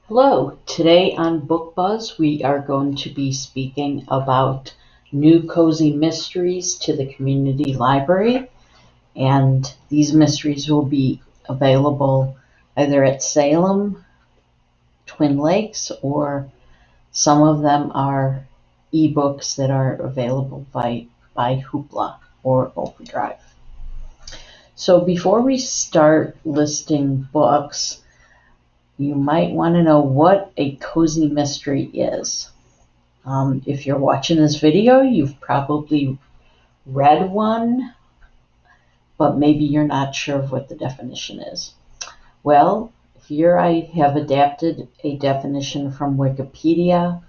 Hello, today on Book Buzz we are going to be speaking about new cozy mysteries to the community library, and these mysteries will be available either at Salem, Twin Lakes, or some of them are ebooks that are available by Hoopla or Overdrive. So before we start listing books, you might want to know what a cozy mystery is. If you're watching this video, you've probably read one, but maybe you're not sure of what the definition is. Well, here I have adapted a definition from Wikipedia.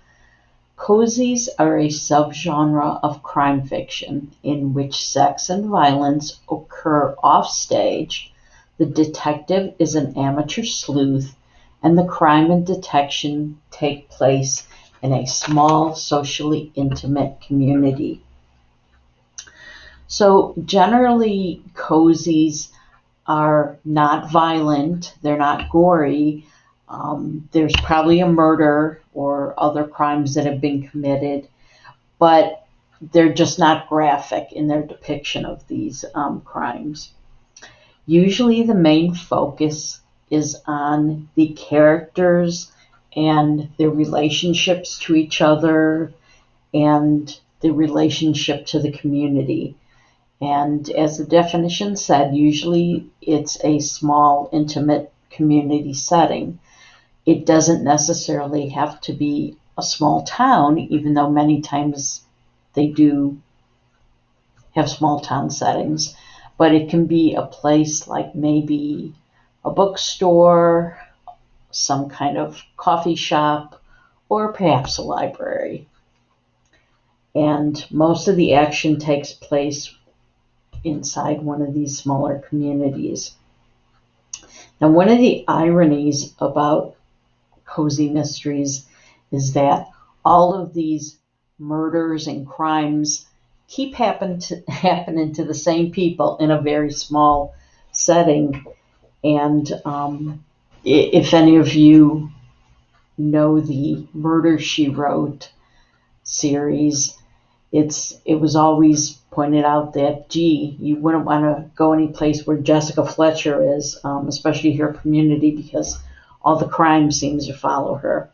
Cozies are a subgenre of crime fiction in which sex and violence occur offstage. The detective is an amateur sleuth, and the crime and detection take place in a small, socially intimate community. So generally, cozies are not violent, they're not gory. There's probably a murder or other crimes that have been committed, but they're just not graphic in their depiction of these crimes. Usually the main focus is on the characters and their relationships to each other and the relationship to the community. And as the definition said, usually it's a small, intimate community setting. It doesn't necessarily have to be a small town, even though many times they do have small town settings. But it can be a place like maybe a bookstore, some kind of coffee shop, or perhaps a library. And most of the action takes place inside one of these smaller communities. Now, one of the ironies about cozy mysteries is that all of these murders and crimes keep happening to the same people in a very small setting. And if any of you know the Murder, She Wrote series, it was always pointed out that, gee, you wouldn't want to go any place where Jessica Fletcher is, especially her community, because all the crime seems to follow her.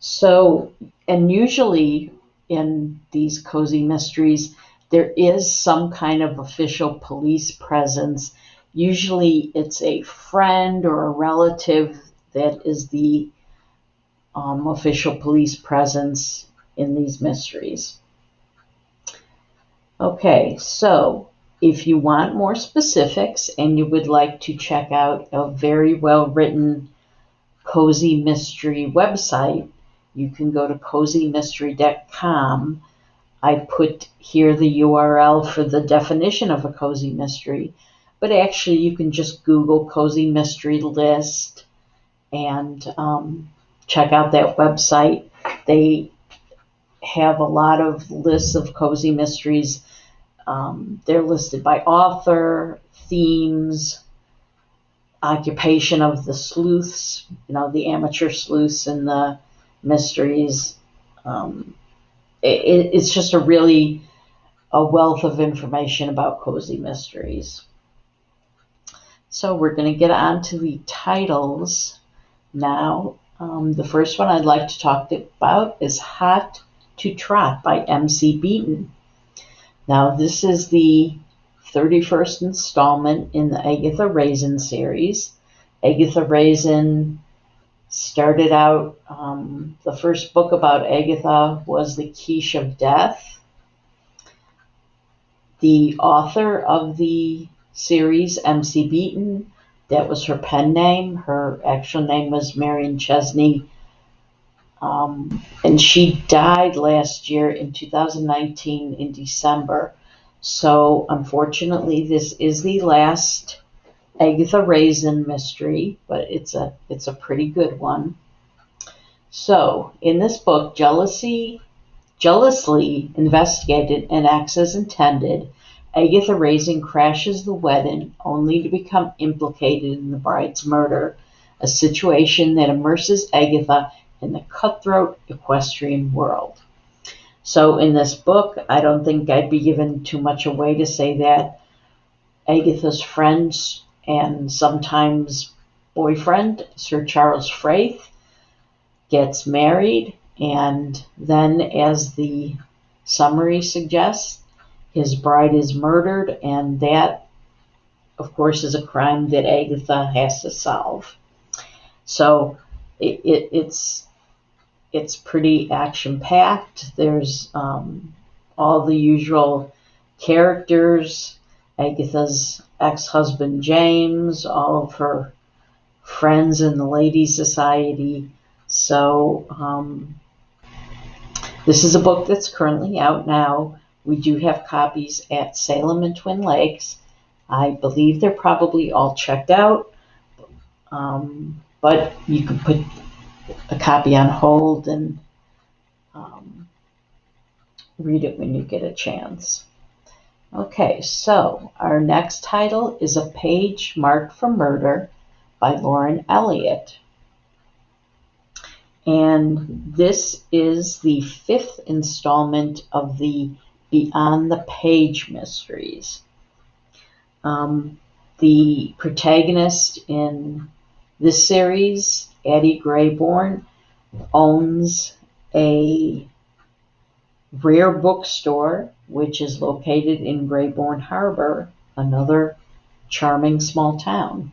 So, and usually in these cozy mysteries, there is some kind of official police presence. Usually it's a friend or a relative that is the official police presence in these mysteries. Okay, so if you want more specifics and you would like to check out a very well-written cozy mystery website, you can go to cozymystery.com. I put here the URL for the definition of a cozy mystery, but actually you can just Google cozy mystery list and check out that website. They have a lot of lists of cozy mysteries. They're listed by author, themes, occupation of the sleuths, the amateur sleuths in the mysteries. It's just a wealth of information about cozy mysteries. So we're going to get on to the titles now. The first one I'd like to talk about is Hot to Trot by M.C. Beaton. Now, this is the 31st installment in the Agatha Raisin series. Agatha Raisin started out, the first book about Agatha was The Quiche of Death. The author of the series, M.C. Beaton, that was her pen name. Her actual name was Marion Chesney. And she died last year in 2019 in December. So unfortunately, this is the last Agatha Raisin mystery, but it's a pretty good one. So in this book, jealously investigated and acts as intended, Agatha Raisin crashes the wedding only to become implicated in the bride's murder. a situation that immerses Agatha in the cutthroat equestrian world. So in this book, I don't think I'd be giving too much away to say that Agatha's friends and sometimes boyfriend, Sir Charles Frayth, gets married, and then, as the summary suggests, his bride is murdered, and that, of course, is a crime that Agatha has to solve. So it's pretty action-packed. There's all the usual characters, Agatha's ex-husband James, all of her friends in the Ladies' Society. So this is a book that's currently out now. We do have copies at Salem and Twin Lakes. I believe they're probably all checked out, but you can put a copy on hold and read it when you get a chance. Okay, so our next title is A Page Marked for Murder by Lauren Elliott. And this is the 5th installment of the Beyond the Page mysteries. The protagonist in this series, Addie Grayborn, owns a rare bookstore which is located in Grayborn Harbor, another charming small town.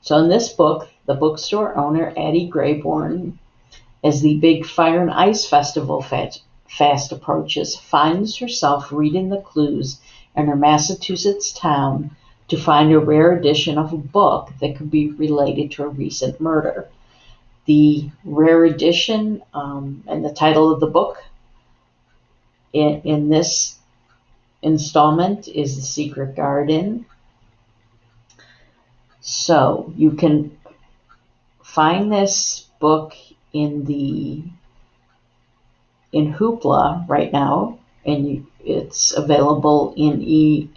So in this book, the bookstore owner, Addie Grayborn, as the big Fire and Ice Festival fast approaches, finds herself reading the clues in her Massachusetts town to find a rare edition of a book that could be related to a recent murder. The rare edition and the title of the book in this installment is The Secret Garden. So you can find this book in Hoopla right now, and it's available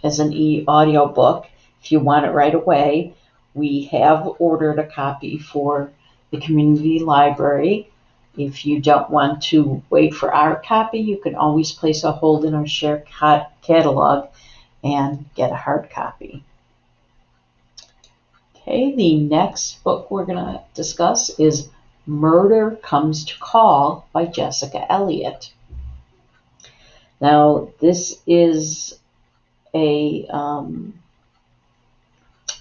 as an e-audio book if you want it right away. We have ordered a copy for the community library. If you don't want to wait for our copy, you can always place a hold in our share catalog and get a hard copy. Okay, the next book we're going to discuss is Murder Comes to Call by Jessica Elliott. Now, this is a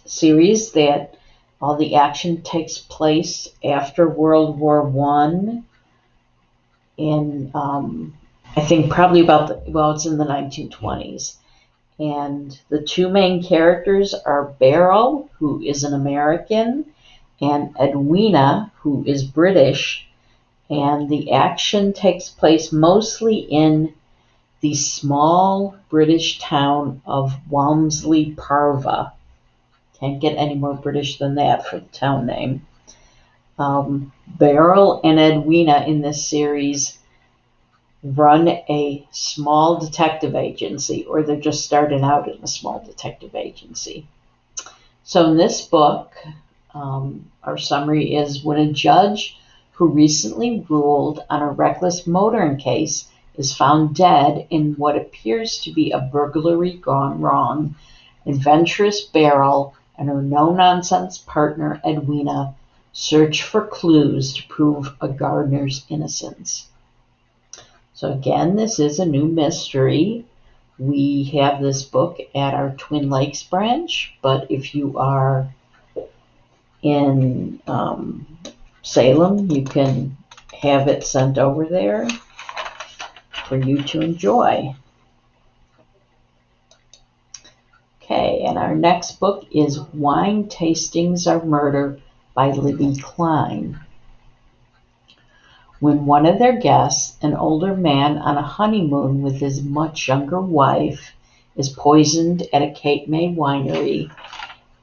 series that all the action takes place after World War I in, I think probably it's in the 1920s. And the two main characters are Beryl, who is an American, and Edwina, who is British. And the action takes place mostly in the small British town of Walmsley Parva. Can't get any more British than that for the town name. Beryl and Edwina in this series run a small detective agency, or they're just starting out in a small detective agency. So in this book, our summary is: when a judge who recently ruled on a reckless motoring case is found dead in what appears to be a burglary gone wrong, adventurous Beryl and her no-nonsense partner Edwina search for clues to prove a gardener's innocence. So again, this is a new mystery. We have this book at our Twin Lakes branch, but if you are in Salem, you can have it sent over there for you to enjoy. Okay, and our next book is Wine Tastings Are Murder by Libby Klein. When one of their guests, an older man on a honeymoon with his much younger wife, is poisoned at a Cape May winery,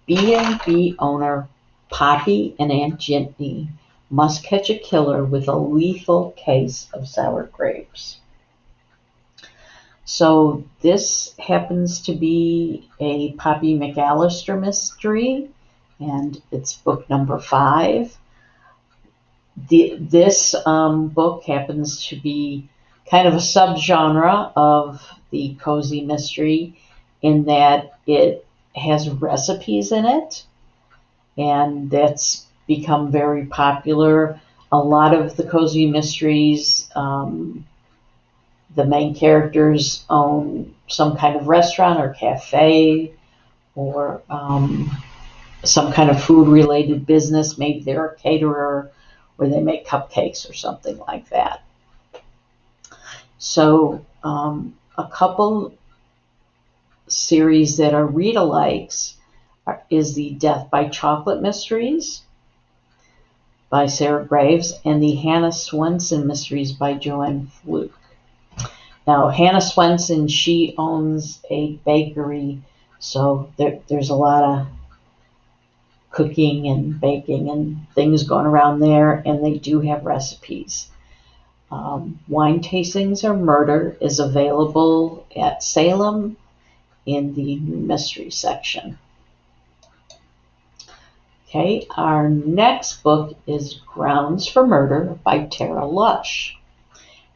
B&B owner Poppy and Aunt Jitney must catch a killer with a lethal case of sour grapes. So this happens to be a Poppy McAllister mystery, and it's book number 5. This book happens to be kind of a subgenre of the cozy mystery in that it has recipes in it, and that's become very popular. A lot of the cozy mysteries, the main characters own some kind of restaurant or cafe or some kind of food-related business. Maybe they're a caterer or they make cupcakes or something like that. So a couple series that are read-alikes is the Death by Chocolate Mysteries by Sarah Graves and the Hannah Swenson Mysteries by Joanne Fluke. Now, Hannah Swenson, she owns a bakery, so there's a lot of cooking and baking and things going around there, and they do have recipes. Wine Tastings or Murder is available at Salem in the new mystery section. Okay, our next book is Grounds for Murder by Tara Lush.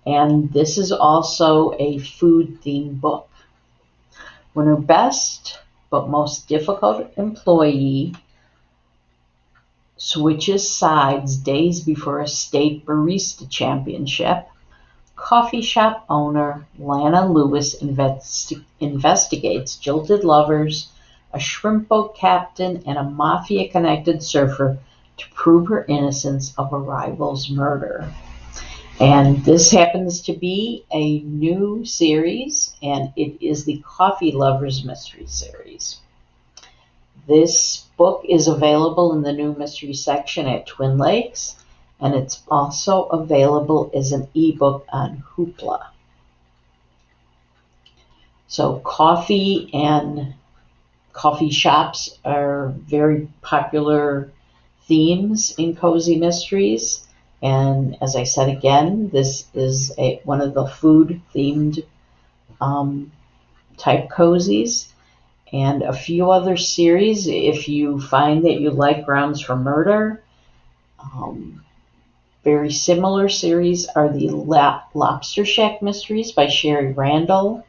And this is also a food-themed book. When her best but most difficult employee switches sides days before a state barista championship, coffee shop owner Lana Lewis investigates jilted lovers, a shrimp boat captain, and a mafia-connected surfer to prove her innocence of a rival's murder. And this happens to be a new series, and it is the Coffee Lovers Mystery Series. This book is available in the new mystery section at Twin Lakes, and it's also available as an ebook on Hoopla. So coffee and coffee shops are very popular themes in cozy mysteries. And as I said again, this is one of the food-themed type cozies. And a few other series, if you find that you like Grounds for Murder, very similar series are the Lobster Shack Mysteries by Sherry Randall,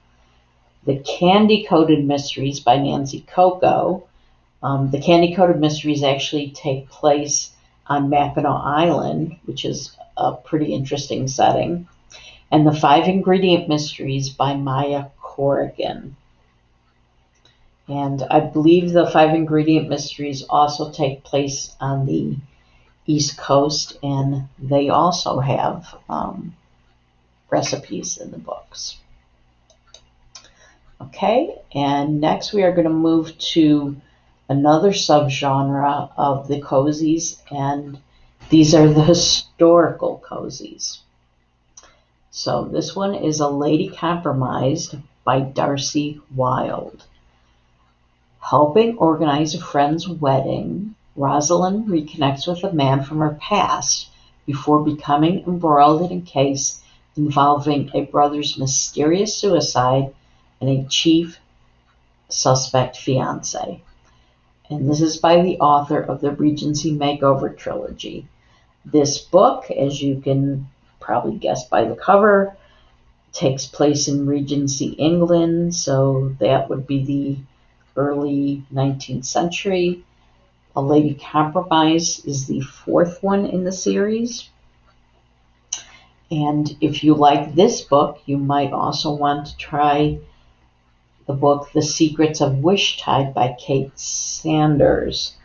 the Candy Coated Mysteries by Nancy Coco. The Candy Coated Mysteries actually take place on Mackinac Island, which is a pretty interesting setting, and the 5 Ingredient Mysteries by Maya Corrigan. And I believe the 5 Ingredient Mysteries also take place on the East Coast, and they also have recipes in the books. Okay, and next we are going to move to another subgenre of the cozies, and these are the historical cozies. So this one is A Lady Compromised by Darcy Wilde. Helping organize a friend's wedding, Rosalind reconnects with a man from her past before becoming embroiled in a case involving a brother's mysterious suicide and a chief suspect fiancé. And this is by the author of the Regency Makeover trilogy. This book, as you can probably guess by the cover, takes place in Regency England, so that would be the early 19th century. A Lady Compromised is the 4th one in the series. And if you like this book, you might also want to try the book The Secrets of Wishtide by Kate Sanders.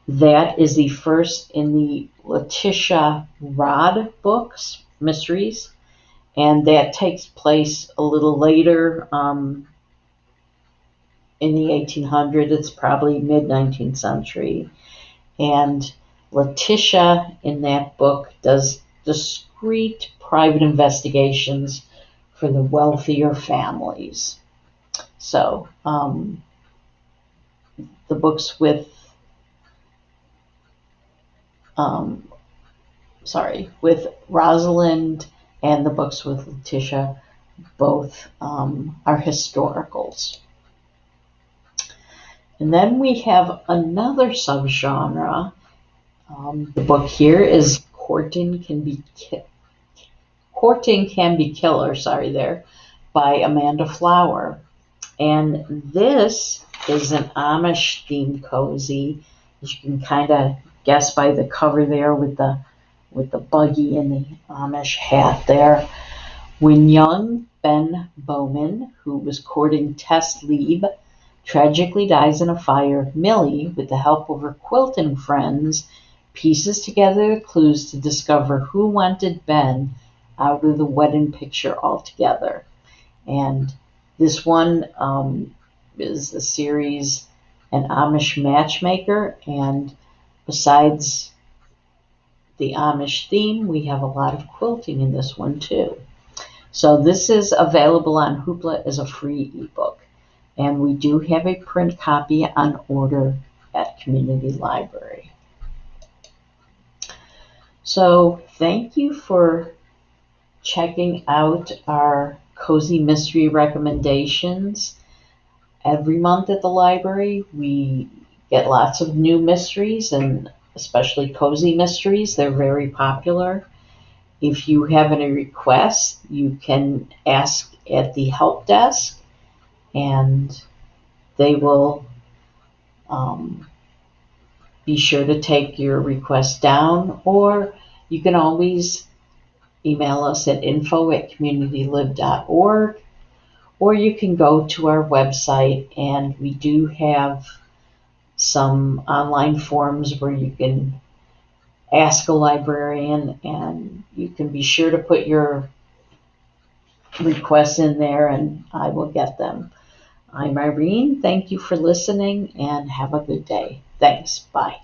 That is the first in the Letitia Rod books, mysteries, and that takes place a little later in the 1800s. It's probably mid-19th century. And Letitia in that book does discreet private investigations for the wealthier families. So the books with Rosalind and the books with Letitia both are historicals. And then we have another subgenre. The book here is Courting Can Be Killer, by Amanda Flower. And this is an Amish themed cozy. As you can kind of guess by the cover there with the buggy and the Amish hat there. When young Ben Bowman, who was courting Tess Lieb, tragically dies in a fire, Millie, with the help of her quilting friends, pieces together the clues to discover who wanted Ben out of the wedding picture altogether. And this one is the series An Amish Matchmaker, and besides the Amish theme, we have a lot of quilting in this one too. So this is available on Hoopla as a free ebook, and we do have a print copy on order at Community Library. So thank you for checking out our cozy mystery recommendations. Every month at the library, we get lots of new mysteries, and especially cozy mysteries. They're very popular. If you have any requests, you can ask at the help desk, and they will be sure to take your request down, or you can always email us at info@communitylib.org, or you can go to our website, and we do have some online forums where you can ask a librarian, and you can be sure to put your requests in there and I will get them. I'm Irene. Thank you for listening and have a good day. Thanks. Bye.